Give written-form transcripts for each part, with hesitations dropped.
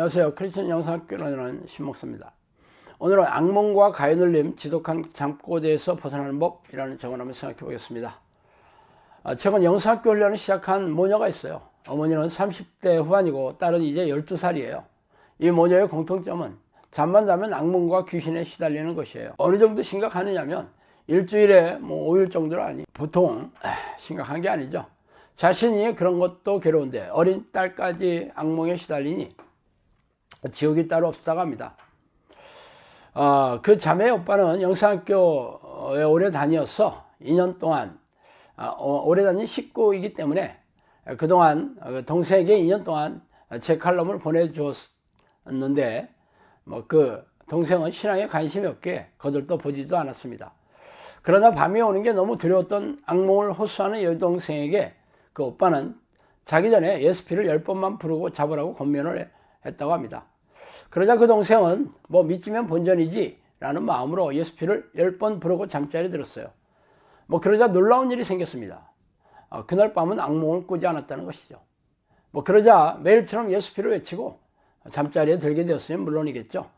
안녕하세요. 크리스천 영상학교라는 신목사입니다. 오늘은 악몽과 가위눌림, 지독한 잠꼬대에서 벗어나는 법이라는 제목을 한번 생각해 보겠습니다. 최근 영상학교 훈련을 시작한 모녀가 있어요. 어머니는 30대 후반이고 딸은 이제 12살이에요. 이 모녀의 공통점은 잠만 자면 악몽과 귀신에 시달리는 것이에요. 어느 정도 심각하느냐면 일주일에 5일 정도는 아니, 보통 심각한 게 아니죠. 자신이 그런 것도 괴로운데 어린 딸까지 악몽에 시달리니 지옥이 따로 없었다고 합니다. 그 자매의 오빠는 영상학교에 오래 다녔어. 2년 동안 오래 다닌 식구이기 때문에 그동안 동생에게 2년 동안 제 칼럼을 보내주었는데 그 동생은 신앙에 관심이 없게 거들떠 보지도 않았습니다. 그러나 밤이 오는 게 너무 두려웠던 악몽을 호소하는 여동생에게 그 오빠는 자기 전에 예수피를 10번만 부르고 잡으라고 권면을 했다고 합니다. 그러자 그 동생은 믿지면 본전이지 라는 마음으로 예수피를 10번 부르고 잠자리에 들었어요. 그러자 놀라운 일이 생겼습니다. 그날 밤은 악몽을 꾸지 않았다는 것이죠. 그러자 매일처럼 예수피를 외치고 잠자리에 들게 되었으면 물론이겠죠.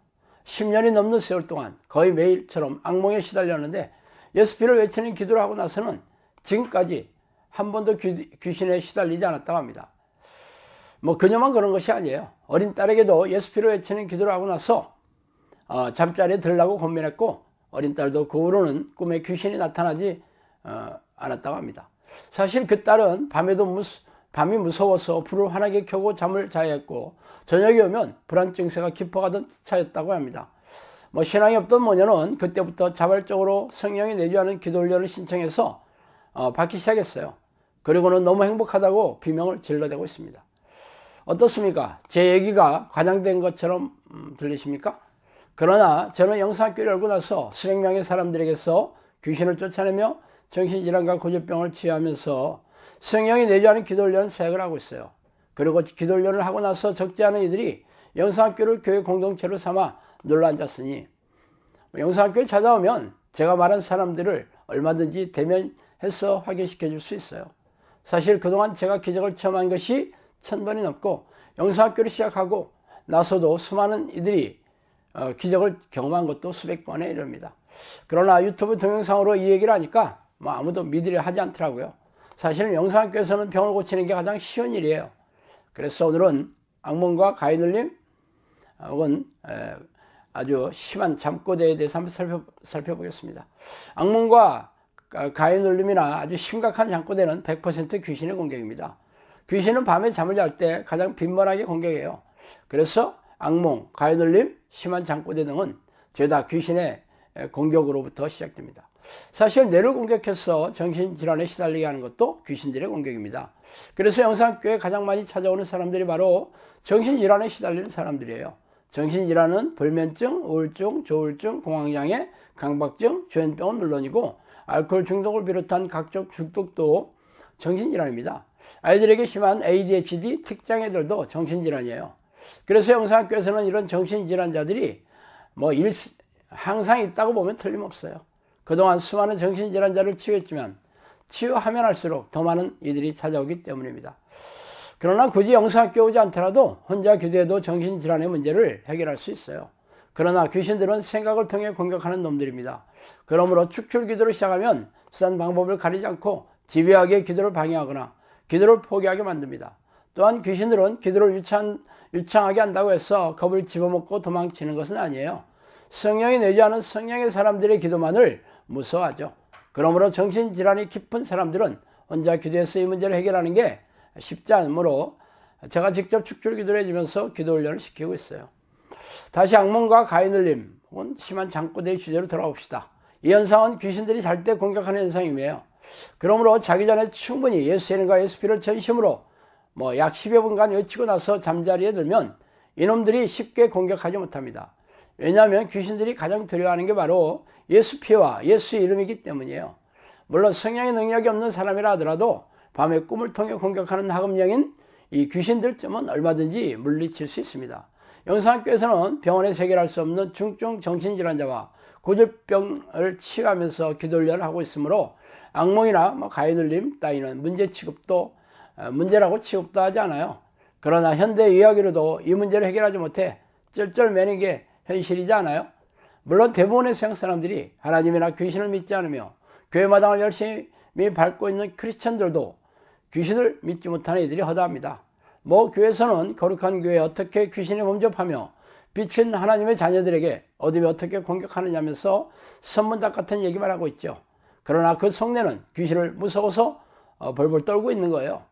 10년이 넘는 세월 동안 거의 매일처럼 악몽에 시달렸는데 예수피를 외치는 기도를 하고 나서는 지금까지 한 번도 귀신에 시달리지 않았다고 합니다. 그녀만 그런 것이 아니에요. 어린 딸에게도 예수피를 외치는 기도를 하고 나서 잠자리에 들으라고 권면했고 어린 딸도 그 후로는 꿈에 귀신이 나타나지 않았다고 합니다. 사실 그 딸은 밤이 무서워서 불을 환하게 켜고 잠을 자야 했고 저녁이 오면 불안 증세가 깊어가던 차였다고 합니다. 신앙이 없던 모녀는 그때부터 자발적으로 성령이 내주하는 기도 훈련을 신청해서 받기 시작했어요. 그리고는 너무 행복하다고 비명을 질러대고 있습니다. 어떻습니까? 제 얘기가 과장된 것처럼 들리십니까? 그러나 저는 영상학교를 열고 나서 수백 명의 사람들에게서 귀신을 쫓아내며 정신질환과 고질병을 치유하면서 성령이 내주하는 기도훈련 사역을 하고 있어요. 그리고 기도훈련을 하고 나서 적지 않은 이들이 영상학교를 교회 공동체로 삼아 눌러앉았으니 영상학교에 찾아오면 제가 말한 사람들을 얼마든지 대면해서 확인시켜 줄 수 있어요. 사실 그동안 제가 기적을 체험한 것이 1000번이 넘고 영상학교를 시작하고 나서도 수많은 이들이 기적을 경험한 것도 수백 번에 이릅니다. 그러나 유튜브 동영상으로 이 얘기를 하니까 아무도 믿으려 하지 않더라고요. 사실은 영상학교에서는 병을 고치는 게 가장 쉬운 일이에요. 그래서 오늘은 악몽과 가위눌림 혹은 아주 심한 잠꼬대에 대해서 한번 살펴보겠습니다. 악몽과 가위눌림이나 아주 심각한 잠꼬대는 100% 귀신의 공격입니다. 귀신은 밤에 잠을 잘 때 가장 빈번하게 공격해요. 그래서 악몽, 가위눌림, 심한 잠꼬대 등은 죄다 귀신의 공격으로부터 시작됩니다. 사실 뇌를 공격해서 정신질환에 시달리게 하는 것도 귀신들의 공격입니다. 그래서 영상학교에 가장 많이 찾아오는 사람들이 바로 정신질환에 시달리는 사람들이에요. 정신질환은 불면증, 우울증, 조울증, 공황장애, 강박증, 조현병은 물론이고 알코올 중독을 비롯한 각종 중독도 정신질환입니다. 아이들에게 심한 ADHD 특장애들도 정신질환이에요. 그래서 영상학교에서는 이런 정신질환자들이 항상 있다고 보면 틀림없어요. 그동안 수많은 정신질환자를 치유했지만 치유하면 할수록 더 많은 이들이 찾아오기 때문입니다. 그러나 굳이 영상학교 오지 않더라도 혼자 기도해도 정신질환의 문제를 해결할 수 있어요. 그러나 귀신들은 생각을 통해 공격하는 놈들입니다. 그러므로 축출기도를 시작하면 수단 방법을 가리지 않고 집요하게 기도를 방해하거나 기도를 포기하게 만듭니다. 또한 귀신들은 기도를 유창하게 한다고 해서 겁을 집어먹고 도망치는 것은 아니에요. 성령이 내주하는 성령의 사람들의 기도만을 무서워하죠. 그러므로 정신질환이 깊은 사람들은 혼자 기도해서 이 문제를 해결하는 게 쉽지 않으므로 제가 직접 축출기도를 해주면서 기도훈련을 시키고 있어요. 다시 악몽과 가위눌림 혹은 심한 잠꼬대의 주제로 돌아옵시다. 이 현상은 귀신들이 잘 때 공격하는 현상이에요. 그러므로 자기 전에 충분히 예수 이름과 예수피를 전심으로 약 10여 분간 외치고 나서 잠자리에 들면 이놈들이 쉽게 공격하지 못합니다. 왜냐하면 귀신들이 가장 두려워하는 게 바로 예수피와 예수 이름이기 때문이에요. 물론 성령의 능력이 없는 사람이라 하더라도 밤에 꿈을 통해 공격하는 하급령인 이 귀신들쯤은 얼마든지 물리칠 수 있습니다. 영상학교에서는 병원에서 해결할 수 없는 중증 정신질환자와 고질병을 치유하면서 기도훈련을 하고 있으므로 악몽이나 가위눌림 따위는 문제라고 취급도 하지 않아요. 그러나 현대 의학으로도 이 문제를 해결하지 못해 쩔쩔매는 게 현실이지 않아요? 물론 대부분의 서양 사람들이 하나님이나 귀신을 믿지 않으며 교회 마당을 열심히 밟고 있는 크리스천들도 귀신을 믿지 못하는 이들이 허다합니다. 뭐 교회에서는 거룩한 교회에 어떻게 귀신이 범접하며 빛은 하나님의 자녀들에게 어둠이 어떻게 공격하느냐면서 선문답 같은 얘기만 하고 있죠. 그러나 그 속내는 귀신을 무서워서 벌벌 떨고 있는 거예요.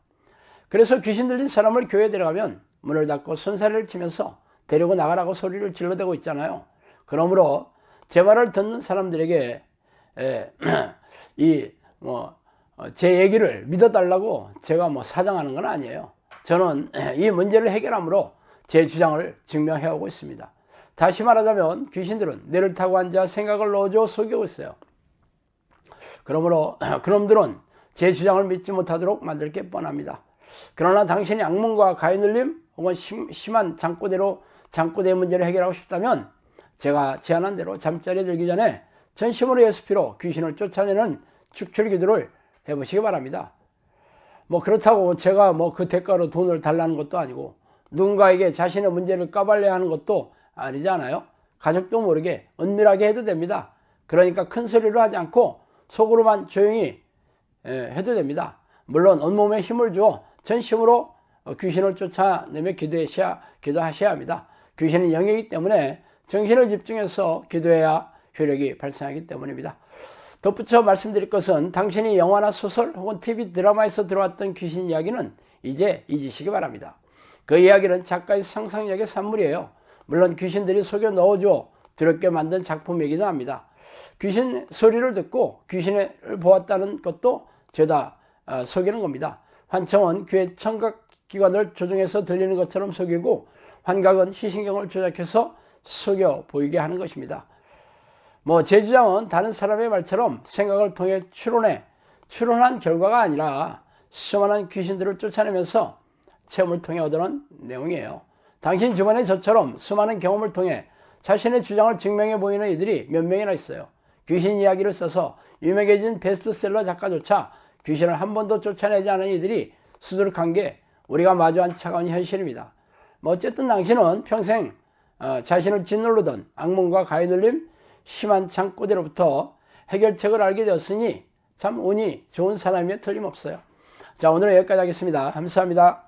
그래서 귀신 들린 사람을 교회에 데려가면 문을 닫고 손사래를 치면서 데리고 나가라고 소리를 질러대고 있잖아요. 그러므로 제 말을 듣는 사람들에게 제 얘기를 믿어달라고 제가 사정하는 건 아니에요. 저는 이 문제를 해결함으로 제 주장을 증명해오고 있습니다. 다시 말하자면 귀신들은 뇌를 타고 앉아 생각을 넣어줘 속이고 있어요. 그러므로 그놈들은 제 주장을 믿지 못하도록 만들 게 뻔합니다. 그러나 당신이 악몽과 가위눌림 혹은 심한 잠꼬대의 문제를 해결하고 싶다면 제가 제안한 대로 잠자리에 들기 전에 전심으로 예수피로 귀신을 쫓아내는 축출 기도를 해보시기 바랍니다. 그렇다고 제가 그 대가로 돈을 달라는 것도 아니고 누군가에게 자신의 문제를 까발려야 하는 것도 아니지 않아요? 가족도 모르게 은밀하게 해도 됩니다. 그러니까 큰 소리로 하지 않고 속으로만 조용히 해도 됩니다. 물론 온몸에 힘을 주어 전심으로 귀신을 쫓아내며 기도하셔야 합니다. 귀신은 영이기 때문에 정신을 집중해서 기도해야 효력이 발생하기 때문입니다. 덧붙여 말씀드릴 것은 당신이 영화나 소설 혹은 TV 드라마에서 들어왔던 귀신 이야기는 이제 잊으시기 바랍니다. 그 이야기는 작가의 상상력의 산물이에요. 물론 귀신들이 속여 넣어줘 두렵게 만든 작품이기도 합니다. 귀신 소리를 듣고 귀신을 보았다는 것도 죄다 속이는 겁니다. 환청은 귀의 청각기관을 조종해서 들리는 것처럼 속이고 환각은 시신경을 조작해서 속여 보이게 하는 것입니다. 제 주장은 다른 사람의 말처럼 생각을 통해 추론한 결과가 아니라 수많은 귀신들을 쫓아내면서 체험을 통해 얻어낸 내용이에요. 당신 주변에 저처럼 수많은 경험을 통해 자신의 주장을 증명해 보이는 이들이 몇 명이나 있어요. 귀신 이야기를 써서 유명해진 베스트셀러 작가조차 귀신을 한 번도 쫓아내지 않은 이들이 수두룩한 게 우리가 마주한 차가운 현실입니다. 어쨌든 당신은 평생 자신을 짓누르던 악몽과 가위눌림, 심한 잠꼬대로부터 해결책을 알게 되었으니 참 운이 좋은 사람이면 틀림없어요. 자, 오늘은 여기까지 하겠습니다. 감사합니다.